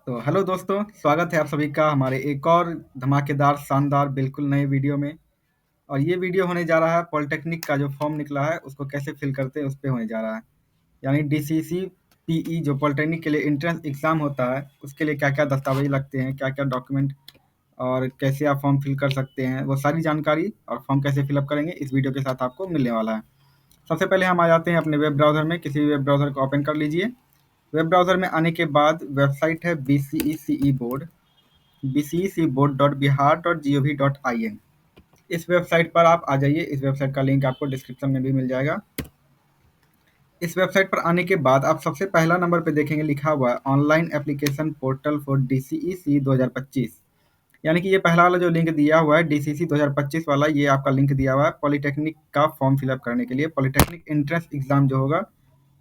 तो हेलो दोस्तों, स्वागत है आप सभी का हमारे एक और धमाकेदार, शानदार, बिल्कुल नए वीडियो में। और ये वीडियो होने जा रहा है पॉलिटेक्निक का जो फॉर्म निकला है उसको कैसे फिल करते हैं उस पे होने जा रहा है। यानी डीसीसी पीई जो पॉलिटेक्निक के लिए एंट्रेंस एग्ज़ाम होता है उसके लिए क्या-क्या दस्तावेज़ लगते हैं, क्या-क्या डॉक्यूमेंट और कैसे आप फॉर्म फिल कर सकते हैं, वो सारी जानकारी और फॉर्म कैसे फिलअप करेंगे इस वीडियो के साथ आपको मिलने वाला है। सबसे पहले हम आ जाते हैं अपने वेब ब्राउज़र में, किसी भी वेब ब्राउज़र को ओपन कर लीजिए। वेब ब्राउज़र में आने के बाद वेबसाइट है बीसीईसीई बोर्ड bcecboard.bihar.gov.in। इस वेबसाइट पर आप आ जाइए। इस वेबसाइट का लिंक आपको डिस्क्रिप्शन में भी मिल जाएगा। इस वेबसाइट पर आने के बाद आप सबसे पहला नंबर पे देखेंगे लिखा हुआ है ऑनलाइन एप्लीकेशन पोर्टल फॉर डीसीईसी 2025। यानी कि ये पहला वाला जो लिंक दिया हुआ है डीसीसी 2025 वाला, ये आपका लिंक दिया हुआ है पॉलिटेक्निक का फॉर्म फिलअप करने के लिए। पॉलिटेक्निक एंट्रेंस एग्जाम जो होगा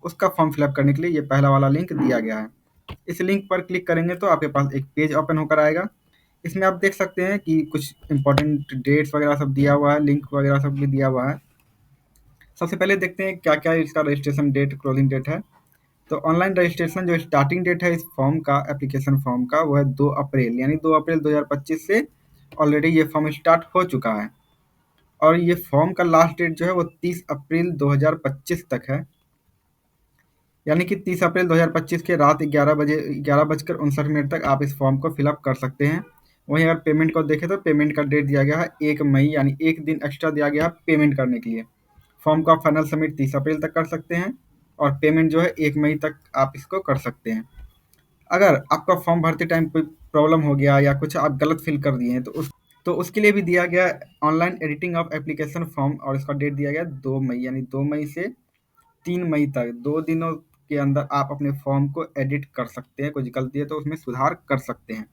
उसका फॉर्म फिलअप करने के लिए ये पहला वाला लिंक दिया गया है। इस लिंक पर क्लिक करेंगे तो आपके पास एक पेज ओपन होकर आएगा। इसमें आप देख सकते हैं कि कुछ इम्पोर्टेंट डेट्स वगैरह सब दिया हुआ है, लिंक वगैरह सब भी दिया हुआ है। सबसे पहले देखते हैं क्या-क्या इसका रजिस्ट्रेशन डेट, क्लोजिंग डेट है। तो ऑनलाइन रजिस्ट्रेशन जो स्टार्टिंग डेट है इस फॉर्म का, एप्लीकेशन फॉर्म का, वो है 2 अप्रैल, यानी 2 अप्रैल 2025 से ऑलरेडी ये फॉर्म स्टार्ट हो चुका है। और ये फॉर्म का लास्ट डेट जो है वो 30 अप्रैल 2025 तक है। यानी कि 30 अप्रैल 2025 के रात 11:59 तक आप इस फॉर्म को फिलअप कर सकते हैं। वहीं अगर पेमेंट को देखें तो पेमेंट का डेट दिया गया है 1 मई, यानी 1 दिन एक्स्ट्रा दिया गया है पेमेंट करने के लिए। फॉर्म को आप फाइनल सबमिट 30 अप्रैल तक कर सकते हैं और पेमेंट जो है 1 मई तक आप इसको कर सकते हैं। अगर आपका फॉर्म भरते टाइम कोई प्रॉब्लम हो गया या कुछ आप गलत फिल कर दिए हैं तो उसके लिए भी दिया गया online editing of application form, और इसका डेट दिया गया 2 मई, यानी 2 मई से 3 मई तक 2 दिनों के अंदर आप अपने फॉर्म को एडिट कर सकते हैं। कुछ गलती है तो उसमें सुधार कर सकते हैं।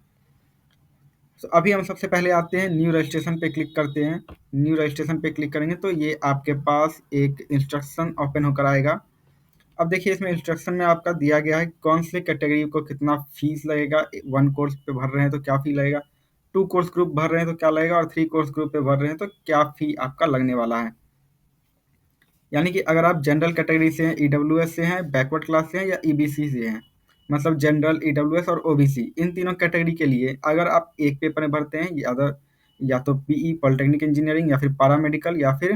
तो अभी हम सबसे पहले आते हैं न्यू रजिस्ट्रेशन पे क्लिक करते हैं। न्यू रजिस्ट्रेशन पे क्लिक करेंगे तो ये आपके पास एक इंस्ट्रक्शन ओपन होकर आएगा। अब देखिए इसमें इंस्ट्रक्शन में आपका दिया गया है कौन से कैटेगरी को कितना फीस लगेगा। 1 कोर्स पे भर रहे हैं तो क्या फ़ी लगेगा, 2 कोर्स ग्रुप भर रहे हैं तो क्या लगेगा और 3 कोर्स ग्रुप पे भर रहे हैं तो क्या फ़ी आपका लगने वाला है। यानी कि अगर आप जनरल कैटेगरी से हैं, ईडब्ल्यूएस से हैं, बैकवर्ड क्लास से हैं या ईबीसी से हैं, मतलब जनरल, ईडब्ल्यूएस और ओबीसी, इन तीनों कैटेगरी के लिए अगर आप एक पेपर में भरते हैं या तो पीई पॉलिटेक्निक इंजीनियरिंग या फिर पैरामेडिकल या फिर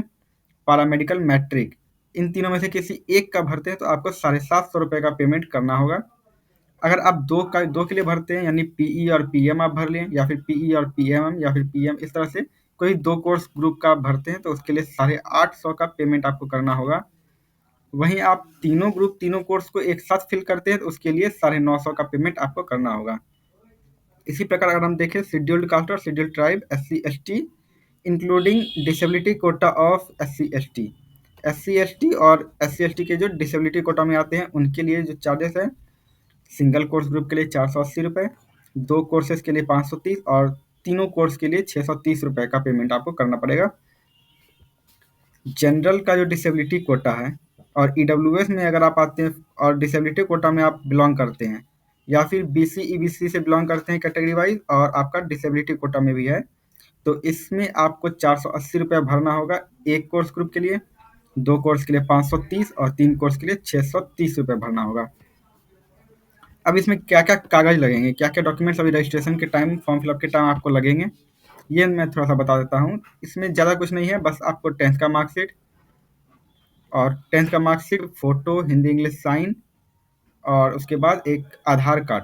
पैरामेडिकल मैट्रिक, इन तीनों में से किसी एक का भरते हैं तो आपको 750 रुपये का पेमेंट करना होगा। अगर आप दो के लिए भरते हैं यानी पीई और पीएम आप भर लें, या फिर पीई और पीएमएम या फिर पीएम, इस तरह से कोई 2 कोर्स ग्रुप का आप भरते हैं तो उसके लिए 850 का पेमेंट आपको करना होगा। वहीं आप तीनों ग्रुप, तीनों कोर्स को एक साथ फिल करते हैं तो उसके लिए 950 का पेमेंट आपको करना होगा। इसी प्रकार अगर हम देखें शेड्यूल्ड कास्ट और scheduled tribe, SC/ST including disability Kota of SC/ST। SC/ST और SC/ST के जो डिसेबिलिटी कोटा में आते हैं उनके लिए जो चार्जेस है, सिंगल कोर्स ग्रुप के लिए 480 रुपये, 2 कोर्सेज के लिए 530 और तीनों कोर्स के लिए 630 रुपये का पेमेंट आपको करना पड़ेगा। जनरल का जो डिसेबिलिटी कोटा है और ईडब्ल्यूएस में अगर आप आते हैं और डिसेबिलिटी कोटा में आप बिलोंग करते हैं या फिर बीसी ईबीसी से बिलोंग करते हैं कैटेगरी वाइज और आपका डिसेबिलिटी कोटा में भी है, तो इसमें आपको 480 रुपये भरना होगा एक कोर्स ग्रुप के लिए, 2 कोर्स के लिए 530 और 3 कोर्स के लिए 630 रुपये भरना होगा। अब इसमें क्या-क्या कागज़ लगेंगे, क्या-क्या डॉक्यूमेंट्स अभी रजिस्ट्रेशन के टाइम, फॉर्म फिलअप के टाइम आपको लगेंगे, ये मैं थोड़ा-सा बता देता हूँ। इसमें ज़्यादा कुछ नहीं है, बस आपको 10th का मार्कशीट और 10th का marksheet, photo, Hindi English sign और उसके बाद एक आधार कार्ड।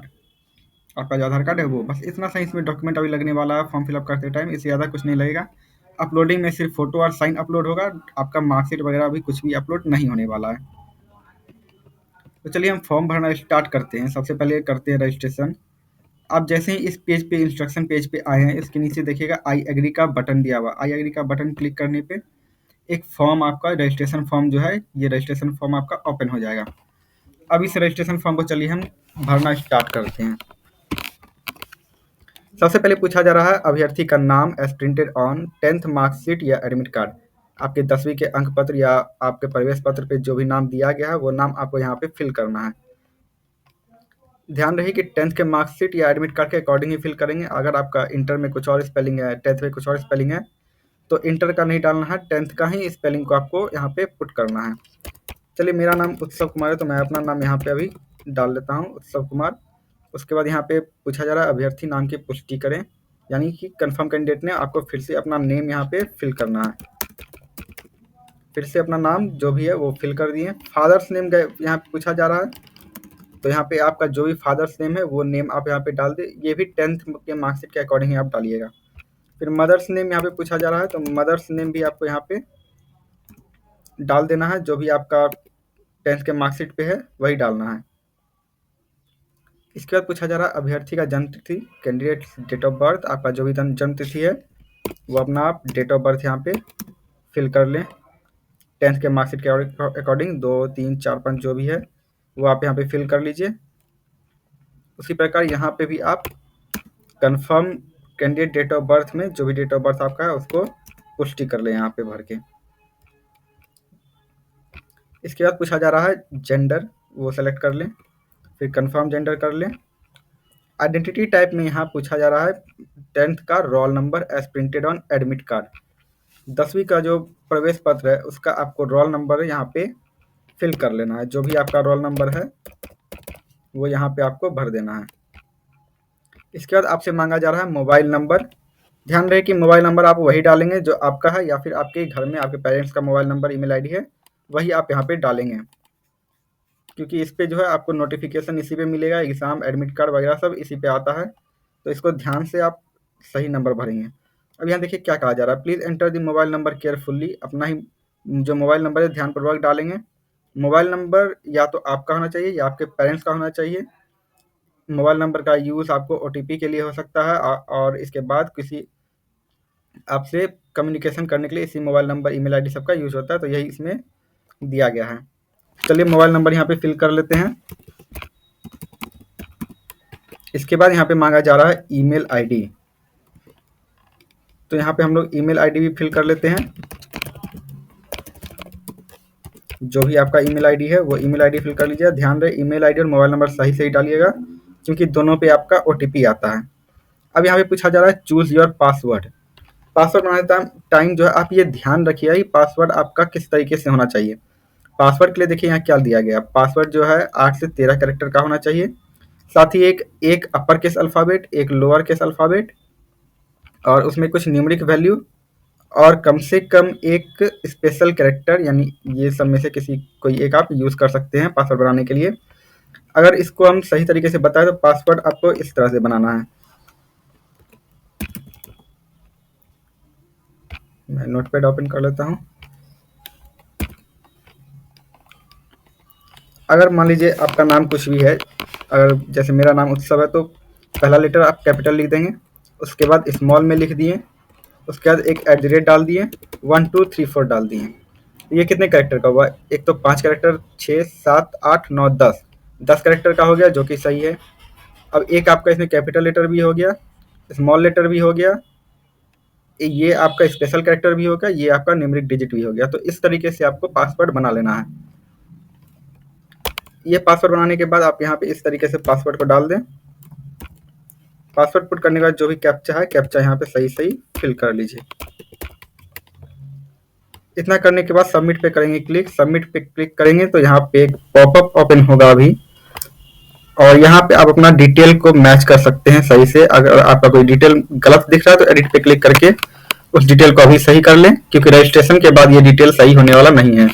आपका जो आधार कार्ड है वो, बस इतना सा इसमें डॉक्यूमेंट अभी लगने वाला है फॉर्म फिलअप करते टाइम, इससे ज़्यादा कुछ नहीं लगेगा। अपलोडिंग में सिर्फ फ़ोटो और साइन अपलोड होगा, आपका मार्कशीट वगैरह अभी कुछ भी अपलोड नहीं होने वाला है। तो चलिए हम फॉर्म भरना स्टार्ट करते हैं। सबसे पहले करते हैं रजिस्ट्रेशन। आप जैसे ही इस पेज पे, इंस्ट्रक्शन पेज पे आए हैं, इसके नीचे देखिएगा आई एग्री का बटन दिया हुआ। आई एग्री का बटन क्लिक करने पे एक फॉर्म, आपका रजिस्ट्रेशन फॉर्म जो है, ये रजिस्ट्रेशन फॉर्म आपका ओपन हो जाएगा। अब इस रजिस्ट्रेशन फॉर्म को चलिए हम भरना स्टार्ट करते हैं। सबसे पहले पूछा जा रहा है अभ्यर्थी का नाम as printed on 10th marksheet या एडमिट कार्ड। आपके 10वीं के अंक पत्र या आपके प्रवेश पत्र पे जो भी नाम दिया गया है वो नाम आपको यहाँ पे फिल करना है। ध्यान रहे कि 10th के मार्कशीट या एडमिट कार्ड के अकॉर्डिंग ही फिल करेंगे। अगर आपका इंटर में कुछ और स्पेलिंग है, 10th में कुछ और स्पेलिंग है, तो इंटर का नहीं डालना है, 10th का ही स्पेलिंग को आपको यहाँ पे पुट करना है। चलिए मेरा नाम उत्सव कुमार है तो मैं अपना नाम यहाँ पे अभी डाल देता हूँ, उत्सव कुमार। उसके बाद यहाँ पे पूछा जा रहा है अभ्यर्थी नाम की पुष्टि करें, यानी कि कंफर्म कैंडिडेट ने आपको फिर से अपना नेम यहाँ पे फिल करना है। फिर से अपना नाम जो भी है वो फिल कर दिए। फादर्स नेम यहाँ पे पूछा जा रहा है, तो यहाँ पे आपका जो भी फादर्स नेम है वो नेम आप यहाँ पे डाल दें। ये भी 10th के मार्कशीट के अकॉर्डिंग ही आप डालिएगा। फिर मदर्स नेम यहाँ पे पूछा जा रहा है, तो मदर्स नेम भी आपको यहाँ पे डाल देना है, जो भी आपका 10th के मार्कशीट पे है वही डालना है। इसके बाद पूछा जा रहा है अभ्यर्थी का जन्म तिथि, कैंडिडेट डेट ऑफ बर्थ, आपका जो भी जन्म तिथि है वो अपना आप डेट ऑफ बर्थ यहाँ पे फिल कर लें 10th के मार्कशीट के अकॉर्डिंग। 2, 3, 4, 5 जो भी है वो आप यहाँ पे फिल कर लीजिए। उसी प्रकार यहाँ पे भी आप confirm candidate date of birth में जो भी डेट ऑफ बर्थ आपका है उसको पुष्टि कर लें यहाँ पे भर के। इसके बाद पूछा जा रहा है जेंडर, वो सेलेक्ट कर लें, फिर कंफर्म जेंडर कर लें। आइडेंटिटी टाइप में यहाँ पूछा जा रहा है 10th का roll number as printed on admit card. 10वीं का जो प्रवेश पत्र है उसका आपको रोल नंबर यहाँ पे फिल कर लेना है। जो भी आपका रोल नंबर है वो यहाँ पे आपको भर देना है। इसके बाद आपसे मांगा जा रहा है मोबाइल नंबर। ध्यान रहे कि मोबाइल नंबर आप वही डालेंगे जो आपका है, या फिर आपके घर में आपके पेरेंट्स का मोबाइल नंबर ईमेल आईडी है वही आप यहाँ पे डालेंगे, क्योंकि इस पे जो है आपको नोटिफिकेशन इसी पे मिलेगा, एग्ज़ाम एडमिट कार्ड वगैरह सब इसी पे आता है, तो इसको ध्यान से आप सही नंबर भरेंगे। अब यहाँ देखिए क्या कहा जा रहा है, please enter the mobile number carefully. अपना ही जो मोबाइल नंबर है ध्यानपूर्वक डालेंगे। मोबाइल नंबर या तो आपका होना चाहिए या आपके पेरेंट्स का होना चाहिए। मोबाइल नंबर का यूज़ आपको ओटीपी के लिए हो सकता है, और इसके बाद किसी आपसे कम्युनिकेशन करने के लिए इसी मोबाइल नंबर ईमेल आईडी सबका यूज़ होता है, तो यही इसमें दिया गया है। चलिए मोबाइल नंबर यहाँ पे फिल कर लेते हैं। इसके बाद यहाँ पे मांगा जा रहा है ईमेल आईडी, तो यहाँ पे हम लोग ईमेल आईडी भी फिल कर लेते हैं। जो भी आपका ईमेल आईडी है वो ईमेल आईडी फिल कर लीजिए। ध्यान रहे ईमेल आईडी और मोबाइल नंबर सही सही डालिएगा, क्योंकि दोनों पे आपका ओटीपी आता है। अब यहाँ पे पूछा जा रहा है चूज़ योर पासवर्ड। पासवर्ड बनाने टाइम जो है आप ये ध्यान रखिए कि पासवर्ड आपका किस तरीके से होना चाहिए। पासवर्ड के लिए देखिए यहाँ क्या दिया गया, पासवर्ड जो है 8 से 13 कैरेक्टर का होना चाहिए। साथ ही एक अपर केस अल्फ़ाबेट, एक लोअर केस अल्फ़ाबेट, और उसमें कुछ न्यूमेरिक वैल्यू, और कम से कम एक स्पेशल कैरेक्टर, यानी ये सब में से किसी कोई एक आप यूज़ कर सकते हैं पासवर्ड बनाने के लिए। अगर इसको हम सही तरीके से बताएं तो पासवर्ड आपको इस तरह से बनाना है। मैं नोटपैड ओपन कर लेता हूँ। अगर मान लीजिए आपका नाम कुछ भी है, अगर जैसे मेरा नाम उत्सव है, तो पहला लेटर आप कैपिटल लिख देंगे, उसके बाद स्मॉल में लिख दिए, उसके बाद एक @ डाल दिए, 1 2 3 4 डाल दिए। ये कितने कैरेक्टर का हुआ? एक तो 5 कैरेक्टर, 6 7 8 9 10 कैरेक्टर का हो गया, जो कि सही है। अब एक आपका इसमें कैपिटल लेटर भी हो गया, स्मॉल लेटर भी हो गया, ये आपका स्पेशल कैरेक्टर भी हो गया, ये आपका न्यूमेरिक डिजिट भी हो गया। तो इस तरीके से आपको पासवर्ड बना लेना है। ये पासवर्ड बनाने के बाद आप यहाँ पे इस तरीके से पासवर्ड को डाल दें। पासवर्ड पुट करने के बाद जो भी कैप्चा है, कैप्चा यहाँ पे सही सही फिल कर लीजिए। इतना करने के बाद सबमिट पे करेंगे क्लिक। सबमिट पे क्लिक करेंगे तो यहाँ पे एक पॉपअप ओपन होगा अभी, और यहाँ पे आप अपना डिटेल को मैच कर सकते हैं सही से। अगर आपका कोई डिटेल गलत दिख रहा है तो एडिट पे क्लिक करके उस डिटेल को अभी सही कर लें, क्योंकि रजिस्ट्रेशन के बाद ये डिटेल सही होने वाला नहीं है।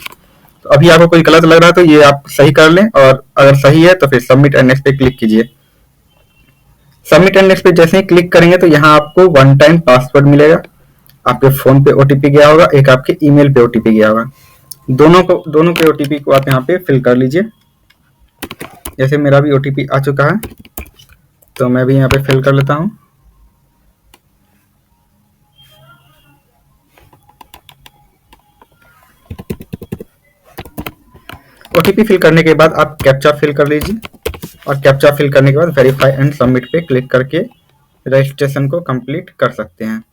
तो अभी आपको कोई गलत लग रहा है तो ये आप सही कर लें, और अगर सही है तो फिर सबमिट एंड नेक्स्ट पे क्लिक कीजिए। सबमिट एंड नेक्स्ट पे जैसे ही क्लिक करेंगे तो यहाँ आपको 1 टाइम पासवर्ड मिलेगा। आपके फ़ोन पे ओटीपी गया होगा, एक आपके ईमेल पे ओटीपी गया होगा। दोनों के ओटीपी को आप यहाँ पे फिल कर लीजिए। जैसे मेरा भी ओटीपी आ चुका है, तो मैं भी यहाँ पे फिल कर लेता हूँ। ओटीपी फिल करने के बाद आप कैप्चा फिल कर लीजिए, और कैप्चा फिल करने के बाद वेरीफाई एंड सबमिट पे क्लिक करके रजिस्ट्रेशन को कंप्लीट कर सकते हैं।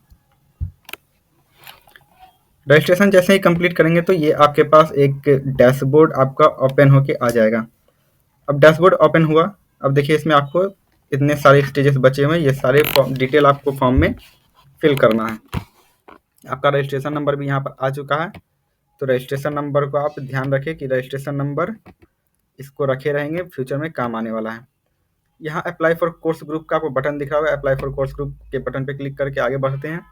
रजिस्ट्रेशन जैसे ही कंप्लीट करेंगे तो ये आपके पास एक डैशबोर्ड आपका ओपन होके आ जाएगा। अब डैशबोर्ड ओपन हुआ, अब देखिए इसमें आपको इतने सारे स्टेजेस बचे हुए हैं, ये सारे डिटेल आपको फॉर्म में फिल करना है। आपका रजिस्ट्रेशन नंबर भी यहाँ पर आ चुका है, तो रजिस्ट्रेशन नंबर को आप ध्यान रखें कि रजिस्ट्रेशन नंबर इसको रखे रहेंगे, फ्यूचर में काम आने वाला है। यहाँ अप्लाई फॉर कोर्स ग्रुप का आपको बटन दिख रहा होगा, अप्लाई फॉर कोर्स ग्रुप के बटन पे क्लिक करके आगे बढ़ते हैं।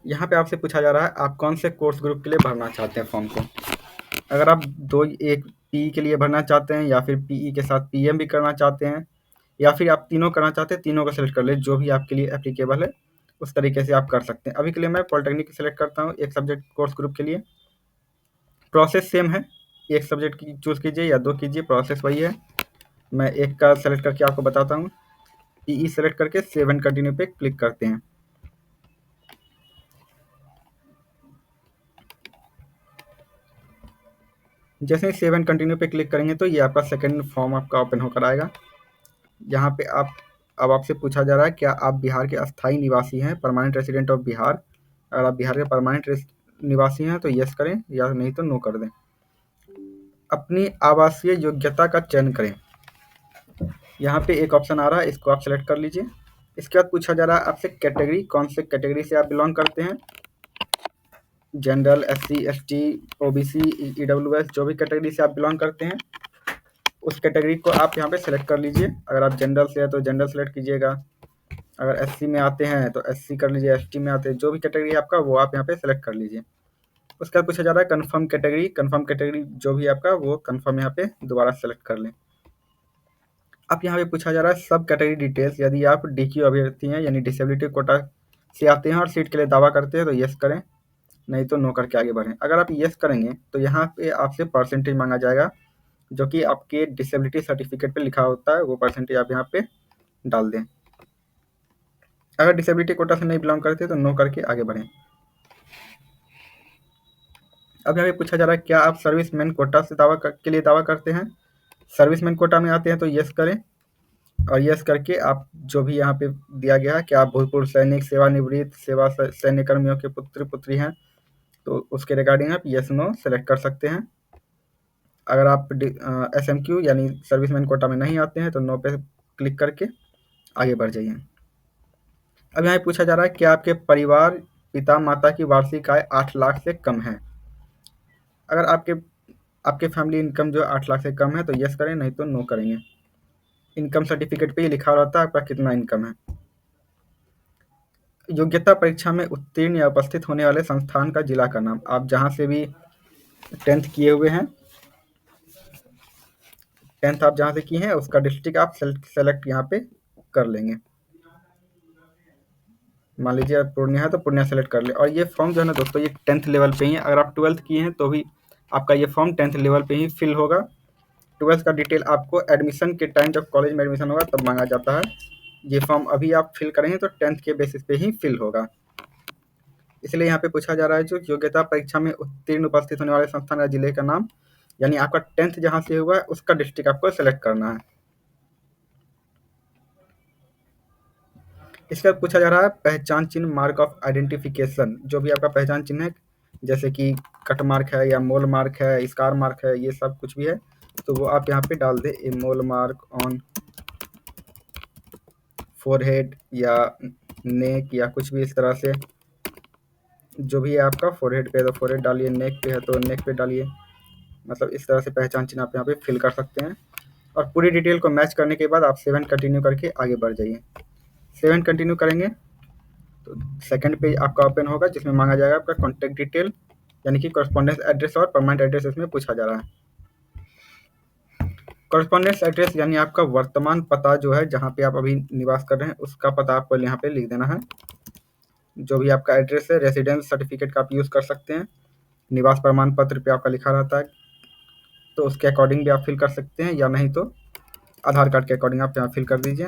यहाँ पे आपसे पूछा जा रहा है आप कौन से कोर्स ग्रुप के लिए भरना चाहते हैं फॉर्म को। अगर आप दो एक पीई के लिए भरना चाहते हैं या फिर पीई के साथ पीएम भी करना चाहते हैं या फिर आप तीनों करना चाहते हैं, तीनों को सेलेक्ट कर ले, जो भी आपके लिए एप्लीकेबल है उस तरीके से आप कर सकते हैं। अभी के लिए मैं पॉलिटेक्निक सेलेक्ट करता हूँ एक सब्जेक्ट कोर्स ग्रुप के लिए। प्रोसेस सेम है, एक सब्जेक्ट की चूज़ कीजिए या दो कीजिए, प्रोसेस वही है। मैं एक का सेलेक्ट करके आपको बताता हूँ। पीई सेलेक्ट करके सेव एंड कंटिन्यू पे क्लिक करते हैं। जैसे ही सेव एंड कंटिन्यू पे क्लिक करेंगे तो ये आपका सेकंड फॉर्म आपका ओपन होकर आएगा। यहाँ पे अब आपसे पूछा जा रहा है क्या आप बिहार के अस्थायी निवासी हैं, परमानेंट रेसिडेंट ऑफ बिहार। अगर आप बिहार के परमानेंट निवासी हैं तो यस करें या नहीं तो नो कर दें। अपनी आवासीय योग्यता का चयन करें। यहाँ पे एक ऑप्शन आ रहा है, इसको आप सेलेक्ट कर लीजिए। इसके बाद पूछा जा रहा है आपसे कैटेगरी, कौन से कैटेगरी से आप बिलोंग करते हैं। General, SC, ST, OBC, EWS, जो भी कैटेगरी से आप बिलोंग करते हैं उस कैटेगरी को आप यहाँ पे सेलेक्ट कर लीजिए। अगर आप जनरल से है तो जनरल सेलेक्ट कीजिएगा, अगर एससी में आते हैं तो एससी कर लीजिए, एसटी में आते हैं जो भी कैटेगरी है आपका वो आप यहाँ पे सेलेक्ट कर लीजिए। उसके बाद पूछा जा रहा है कंफर्म कैटेगरी, कंफर्म कैटेगरी जो भी आपका वो कंफर्म यहाँ पे दोबारा सेलेक्ट कर लें। अब यहाँ पे पूछा जा रहा है सब कैटेगरी डिटेल्स। यदि आप डीक्यू अभ्यर्थी हैं यानी डिसेबिलिटी कोटा से आते हैं और सीट के लिए दावा करते हैं तो यस करें, नहीं तो नो करके आगे बढ़ें। अगर आप यस करेंगे तो यहाँ पे आपसे परसेंटेज मांगा जाएगा जो कि आपके डिसेबिलिटी सर्टिफिकेट पे लिखा होता है, वो परसेंटेज आप यहाँ पे डाल दें। अगर डिसेबिलिटी कोटा से नहीं बिलोंग करते तो नो करके आगे बढ़ें। अब यहाँ पे पूछा जा रहा है क्या आप सर्विसमैन कोटा से के लिए दावा करते हैं। सर्विसमैन कोटा में आते हैं तो यस करें और यस करके आप जो भी यहाँ पे दिया गया है कि आप भूतपूर्व सैनिक, सेवानिवृत्त, सेवा सैन्य कर्मियों के पुत्र पुत्री हैं तो उसके रिगार्डिंग आप यस नो सेलेक्ट कर सकते हैं। अगर आप एसएमक्यू यानी सर्विसमैन कोटा में नहीं आते हैं तो नो पे क्लिक करके आगे बढ़ जाइए। अब यहाँ पूछा जा रहा है क्या आपके परिवार पिता माता की वार्षिक आय 8 लाख से कम है। अगर आपके फैमिली इनकम जो 8 लाख से कम है तो यस करें, नहीं तो नो करेंगे। इनकम सर्टिफिकेट पे ये लिखा रहता है आपका कितना इनकम है। योग्यता परीक्षा में उत्तीर्ण या उपस्थित होने वाले संस्थान का जिला का नाम, आप जहाँ से भी 10th किए हुए हैं, 10th आप जहाँ से किए हैं उसका डिस्ट्रिक्ट आप सेलेक्ट यहाँ पे कर लेंगे। मान लीजिए आप पूर्णिया है तो पूर्णिया सेलेक्ट कर ले। और ये फॉर्म जो है ना दोस्तों ये 10th लेवल पे ही है। अगर आप 12th किए हैं तो भी आपका ये फॉर्म 10th लेवल पे ही फिल होगा। 12th का डिटेल आपको एडमिशन के टाइम जब कॉलेज में एडमिशन होगा तब मांगा जाता है। ये फॉर्म अभी आप फिल करेंगे तो 10th के बेसिस पे ही फिल होगा। इसलिए यहाँ पे पूछा जा रहा है जो योग्यता परीक्षा में उत्तीर्ण उपस्थित होने वाले संस्थान या जिले का नाम, यानी आपका 10th जहाँ से हुआ है उसका डिस्ट्रिक्ट आपको सेलेक्ट करना है। इसके बाद पूछा जा रहा है पहचान चिन्ह, मार्क ऑफ आइडेंटिफिकेशन, जो भी आपका पहचान चिन्ह है जैसे कि कट मार्क है या मोल मार्क है, स्कार मार्क है, ये सब कुछ भी है तो वो आप यहाँ पे डाल दें। ए मोल मार्क ऑन फोरहेड या नेक या कुछ भी इस तरह से जो भी है आपका, फोरहेड पे है तो फोरहेड डालिए, नेक पे है तो नेक पे डालिए। मतलब इस तरह से पहचान चिन्ह आप यहाँ पे फिल कर सकते हैं। और पूरी डिटेल को मैच करने के बाद आप 7 कंटिन्यू करके आगे बढ़ जाइए। 7 कंटिन्यू करेंगे तो सेकंड पेज आपका ओपन होगा जिसमें मांगा जाएगा आपका कॉन्टैक्ट डिटेल यानी कि कॉरेस्पॉन्डेंस एड्रेस और परमानेंट एड्रेस इसमें पूछा जा रहा है। कॉरेस्पॉन्डेंस एड्रेस यानी आपका वर्तमान पता जो है जहाँ पे आप अभी निवास कर रहे हैं उसका पता आपको यहाँ पे लिख देना है। जो भी आपका एड्रेस है, रेसिडेंस सर्टिफिकेट का आप यूज़ कर सकते हैं, निवास प्रमाण पत्र पे आपका लिखा रहता है तो उसके अकॉर्डिंग भी आप फिल कर सकते हैं या नहीं तो आधार कार्ड के अकॉर्डिंग आप यहाँ फिल कर दीजिए।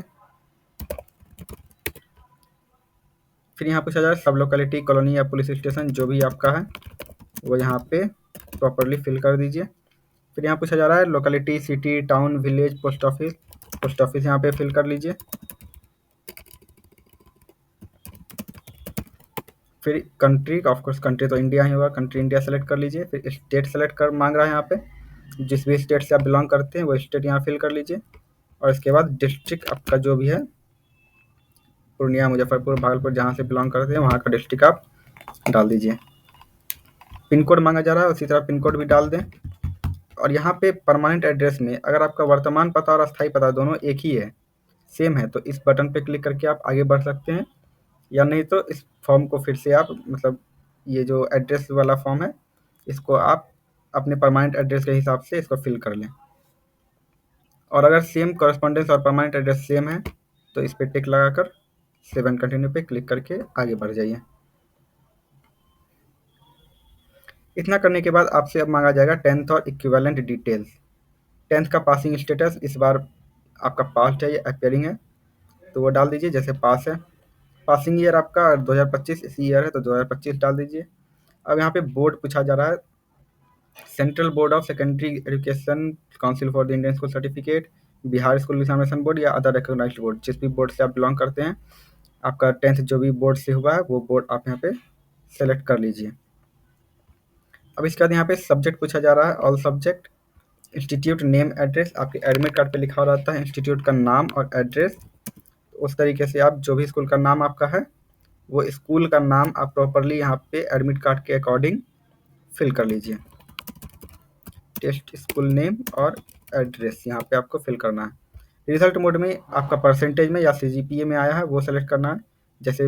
फिर यहाँ पूछा जा रहा है सब लोकेलिटी, कॉलोनी या पुलिस स्टेशन जो भी आपका है वो यहाँ पे प्रॉपरली फिल कर दीजिए। फिर यहाँ पूछा जा रहा है locality, city, town, village, post office यहाँ पे फिल कर लीजिए। फिर कंट्री, ऑफकोर्स कंट्री तो इंडिया ही होगा, कंट्री इंडिया सेलेक्ट कर लीजिए। फिर स्टेट सेलेक्ट कर मांग रहा है यहाँ पे, जिस भी स्टेट से आप बिलोंग करते हैं वो स्टेट यहाँ फिल कर लीजिए। और इसके बाद डिस्ट्रिक्ट आपका जो भी है, पूर्णिया, मुजफ्फरपुर, भागलपुर जहाँ से बिलोंग करते हैं वहाँ का डिस्ट्रिक्ट आप डाल दीजिए। पिन कोड मांगा जा रहा है उसी तरह पिन कोड भी डाल दें और यहाँ पे परमानेंट एड्रेस में अगर आपका वर्तमान पता और अस्थायी पता दोनों एक ही है, सेम है, तो इस बटन पे क्लिक करके आप आगे बढ़ सकते हैं, या नहीं तो इस फॉर्म को फिर से आप मतलब ये जो एड्रेस वाला फॉर्म है, इसको आप अपने परमानेंट एड्रेस के हिसाब से इसको फिल कर लें। और अगर सेम कॉरेस्पॉन्डेंस और परमानेंट एड्रेस सेम है तो इस पर टिक लगाकर सेव एंड कंटिन्यू पे क्लिक करके आगे बढ़ जाइए। इतना करने के बाद आपसे अब मांगा जाएगा 10th और इक्विवेलेंट डिटेल्स। 10th का पासिंग स्टेटस इस बार आपका पास चाहिए, अपेयरिंग है तो वो डाल दीजिए, जैसे पास है। पासिंग ईयर आपका 2025 इसी ईयर है तो 2025 डाल दीजिए। अब यहाँ पे बोर्ड पूछा जा रहा है, central board of secondary education, council for the Indian school certificate, Bihar school examination board या अदर रिकॉग्नाइज्ड बोर्ड, जिस भी बोर्ड से आप बिलोंग करते हैं, आपका 10th जो भी बोर्ड से हुआ है वो बोर्ड आप यहाँ पे सेलेक्ट कर लीजिए। अब इसके बाद यहाँ पे सब्जेक्ट पूछा जा रहा है, all subject, institute name address, आपके एडमिट कार्ड पे लिखा हुआ रहता है इंस्टीट्यूट का नाम और एड्रेस। उस तरीके से आप जो भी स्कूल का नाम आपका है वो स्कूल का नाम आप प्रॉपरली यहाँ पे एडमिट कार्ड के अकॉर्डिंग फिल कर लीजिए। टेस्ट स्कूल नेम और एड्रेस यहाँ पे आपको फिल करना है। रिजल्ट मोड में आपका परसेंटेज में या सीजीपीए में आया है वो सेलेक्ट करना है, जैसे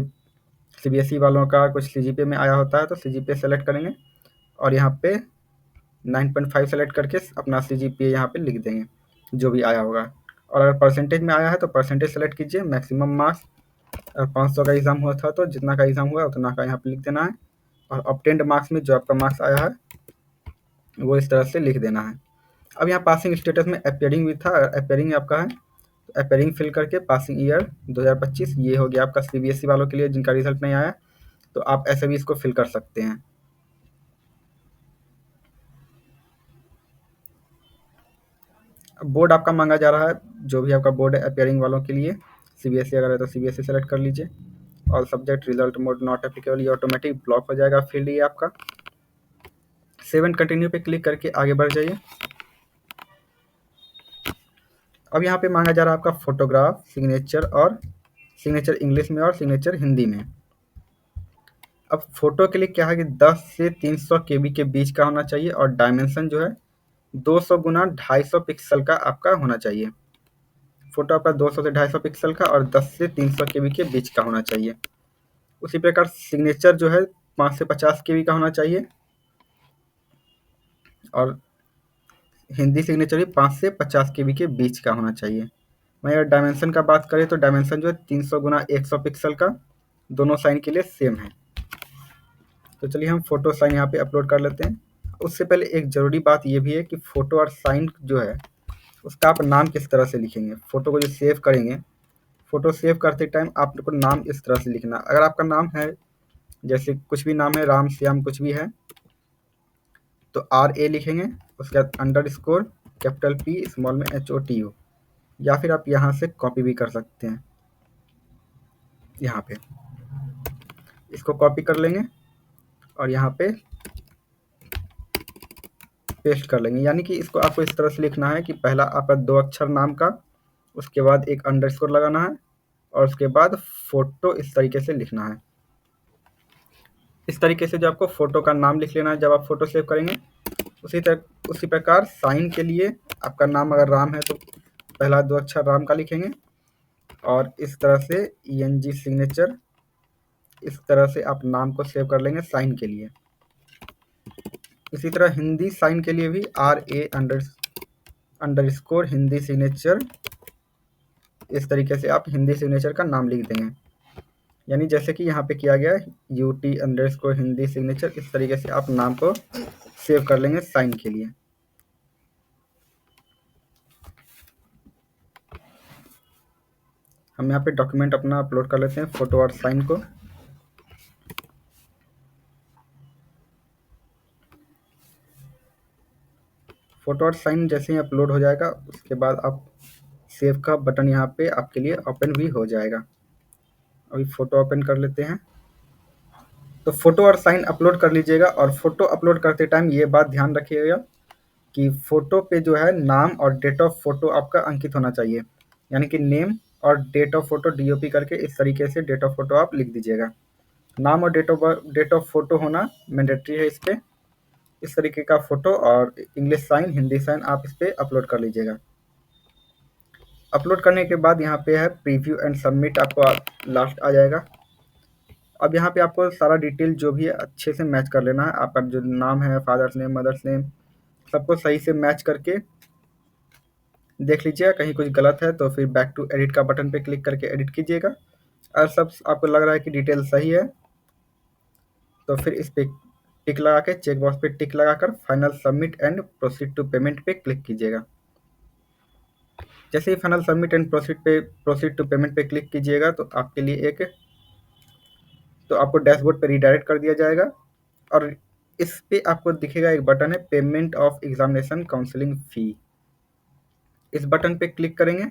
सीबीएसई वालों का कुछ सीजीपीए में आया होता है तो सीजीपीए सेलेक्ट करेंगे और यहाँ पे 9.5 सेलेक्ट करके अपना सीजीपीए यहाँ पे लिख देंगे जो भी आया होगा। और अगर परसेंटेज में आया है तो परसेंटेज सेलेक्ट कीजिए, मैक्सिमम मार्क्स, और 500 का एग्ज़ाम हुआ था तो जितना का एग्ज़ाम हुआ उतना का यहाँ पे लिख देना है। और ऑब्टेन्ड मार्क्स में जो आपका मार्क्स आया है वो इस तरह से लिख देना है। अब यहाँ पासिंग स्टेटस में अपेयरिंग भी था, अपेयरिंग आपका है तो अपेयरिंग फिल करके पासिंग ईयर 2025 ये हो गया आपका सीबीएसई वालों के लिए जिनका रिजल्ट नहीं आया, तो आप ऐसे भी इसको फिल कर सकते हैं। बोर्ड आपका मांगा जा रहा है, जो भी आपका बोर्ड है अपेयरिंग वालों के लिए, सीबीएसई अगर है तो सीबीएसई सेलेक्ट कर लीजिए। All subject, result mode not applicable, ये ऑटोमेटिक ब्लॉक हो जाएगा फील्ड ये आपका। सेव एंड कंटिन्यू पे क्लिक करके आगे बढ़ जाइए। अब यहाँ पे मांगा जा रहा है आपका फोटोग्राफ, सिग्नेचर, और सिग्नेचर इंग्लिश में और सिग्नेचर हिंदी में। अब फोटो के लिए क्या है कि 10 से 300 केबी के बीच का होना चाहिए और डायमेंशन जो है 200 गुना 250 पिक्सल का आपका होना चाहिए। फोटो आपका 200 से 250 पिक्सल का और 10 से 300 केबी के बीच का होना चाहिए। उसी प्रकार सिग्नेचर जो है 5 से 50 केबी का होना चाहिए और हिंदी सिग्नेचर भी 5 से 50 केबी के बीच का होना चाहिए। वहीं अगर डायमेंशन का बात करें तो डायमेंशन जो है 300 गुना 100 पिक्सल का, दोनों साइन के लिए सेम है। तो चलिए हम फोटो साइन यहाँ पे अपलोड कर लेते हैं। उससे पहले एक ज़रूरी बात ये भी है कि फ़ोटो और साइन जो है उसका आप नाम किस तरह से लिखेंगे। फ़ोटो को जो सेव करेंगे, फ़ोटो सेव करते टाइम आपको नाम इस तरह से लिखना। अगर आपका नाम है जैसे कुछ भी नाम है, राम श्याम कुछ भी है, तो RA लिखेंगे, उसके बाद अंडरस्कोर कैपिटल P स्मॉल में HOTU, या फिर आप यहाँ से कॉपी भी कर सकते हैं। यहाँ पे इसको कॉपी कर लेंगे और यहाँ पे पेस्ट कर लेंगे, यानी कि इसको आपको इस तरह से लिखना है कि पहला आपका 2 अक्षर नाम का, उसके बाद एक अंडरस्कोर लगाना है और उसके बाद फोटो इस तरीके से लिखना है। इस तरीके से जो आपको फोटो का नाम लिख लेना है जब आप फोटो सेव करेंगे। उसी प्रकार साइन के लिए आपका नाम अगर राम है तो पहला 2 अक्षर राम का लिखेंगे और इस तरह से ENG सिग्नेचर, इस तरह से आप नाम को सेव कर लेंगे साइन के लिए। इसी तरह हिंदी साइन के लिए भी RA अंडरस्कोर हिंदी सिग्नेचर, इस तरीके से आप हिंदी सिग्नेचर का नाम लिख देंगे, यानी जैसे कि यहाँ पे किया गया है UT अंडरस्कोर हिंदी सिग्नेचर, इस तरीके से आप नाम को सेव कर लेंगे साइन के लिए। हम यहाँ पे डॉक्यूमेंट अपना अपलोड कर लेते हैं, फोटो और साइन को। फोटो और साइन जैसे ही अपलोड हो जाएगा उसके बाद आप सेव का बटन यहाँ पे आपके लिए ओपन भी हो जाएगा। अभी फोटो ओपन कर लेते हैं। तो फोटो और साइन अपलोड कर लीजिएगा और फोटो अपलोड करते टाइम ये बात ध्यान रखिएगा कि फोटो पे जो है नाम और डेट ऑफ फोटो आपका अंकित होना चाहिए, यानी कि नेम और डेट ऑफ फोटो DOP करके इस तरीके से डेट ऑफ फोटो आप लिख दीजिएगा। नाम और डेट ऑफ फोटो होना मैंडेटरी है इस पर। इस तरीके का फ़ोटो और इंग्लिश साइन, हिंदी साइन आप इस पे अपलोड कर लीजिएगा। अपलोड करने के बाद यहाँ पे है प्रीव्यू एंड सबमिट, आपको लास्ट आ जाएगा। अब यहाँ पे आपको सारा डिटेल जो भी है अच्छे से मैच कर लेना है। आपका जो नाम है, फादर्स नेम, मदर्स नेम, सबको सही से मैच करके देख लीजिएगा। कहीं कुछ गलत है तो फिर बैक टू एडिट का बटन पे क्लिक करके एडिट कीजिएगा। और सब आपको लग रहा है कि डिटेल सही है तो फिर इस पे टिक लगा के, चेक बॉक्स पे टिक लगाकर final submit and proceed to payment पे क्लिक कीजिएगा। जैसे ही final submit and proceed to payment पे क्लिक कीजिएगा तो आपके लिए तो आपको डैशबोर्ड पे रीडायरेक्ट कर दिया जाएगा। और इस पे आपको दिखेगा एक बटन है पेमेंट ऑफ एग्जामिनेशन काउंसलिंग फ़ी। इस बटन पे क्लिक करेंगे।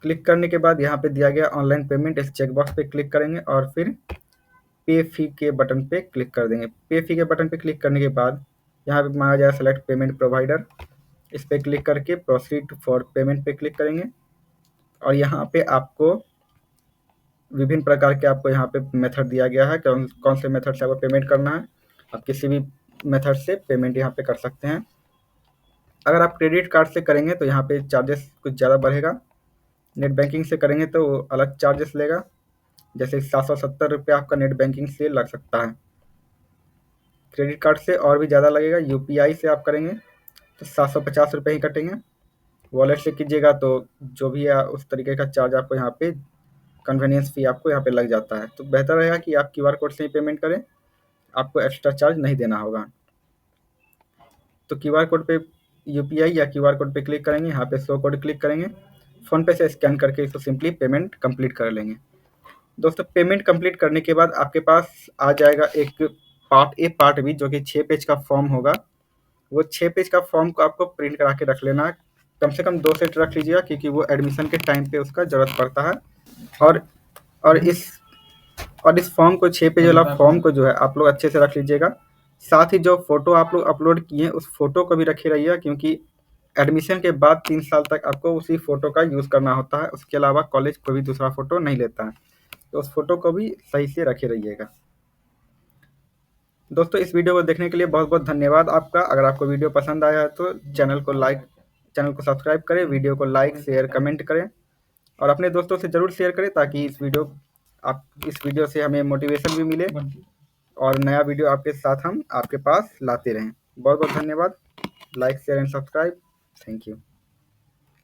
क्लिक करने के बाद यहाँ पे दिया गया ऑनलाइन पेमेंट, इस चेक बॉक्स पे क्लिक करेंगे और फिर पे फी के बटन पे क्लिक कर देंगे। पे फी के बटन पे क्लिक करने के बाद यहाँ पे मांगा जाएगा सेलेक्ट पेमेंट प्रोवाइडर, इस पे क्लिक करके प्रोसीड फॉर पेमेंट पे क्लिक करेंगे। और यहाँ पे आपको विभिन्न प्रकार के आपको यहाँ पे मेथड दिया गया है, कौन से मेथड से आपको पेमेंट करना है। आप किसी भी मेथड से पेमेंट यहाँ पे कर सकते हैं। अगर आप क्रेडिट कार्ड से करेंगे तो यहाँ पे चार्जेस कुछ ज़्यादा बढ़ेगा। नेट बैंकिंग से करेंगे तो वो अलग चार्जेस लेगा, जैसे 770 आपका नेट बैंकिंग से लग सकता है। क्रेडिट कार्ड से और भी ज़्यादा लगेगा। यूपीआई से आप करेंगे तो 750 ही कटेंगे। वॉलेट से कीजिएगा तो जो भी है उस तरीके का चार्ज आपको यहाँ पे, कन्वीनियंस फ़ी आपको यहाँ पे लग जाता है। तो बेहतर रहेगा कि आप क्यूआर कोड से ही पेमेंट करें, आपको एक्स्ट्रा चार्ज नहीं देना होगा। तो क्यूआर कोड पे यूपीआई या क्यूआर कोड पे क्लिक करेंगे, यहाँ पे शो कोड क्लिक करेंगे, फ़ोनपे से स्कैन करके इसको सिंपली पेमेंट कंप्लीट कर लेंगे। दोस्तों पेमेंट कंप्लीट करने के बाद आपके पास आ जाएगा एक पार्ट ए पार्ट बी, जो कि 6 पेज का फॉर्म होगा। वो 6 पेज का फॉर्म को आपको प्रिंट करा के रख लेना है। कम से कम 2 सेट रख लीजिएगा क्योंकि वो एडमिशन के टाइम पे उसका ज़रूरत पड़ता है। और और इस फॉर्म को, 6 पेज वाला फॉर्म को जो है आप लोग अच्छे से रख लीजिएगा। साथ ही जो फ़ोटो आप लोग अपलोड किए हैं उस फ़ोटो को भी रखे रहिएगा, क्योंकि एडमिशन के बाद 3 साल तक आपको उसी फ़ोटो का यूज़ करना होता है। उसके अलावा कॉलेज कोई भी दूसरा फ़ोटो नहीं लेता है, तो उस फ़ोटो को भी सही से रखे रहिएगा। दोस्तों इस वीडियो को देखने के लिए बहुत बहुत धन्यवाद आपका। अगर आपको वीडियो पसंद आया है तो चैनल को सब्सक्राइब करें, वीडियो को लाइक शेयर कमेंट करें और अपने दोस्तों से ज़रूर शेयर करें, ताकि इस वीडियो से हमें मोटिवेशन भी मिले और नया वीडियो आपके साथ हम आपके पास लाते रहें। बहुत बहुत धन्यवाद। Like share and subscribe. Thank you.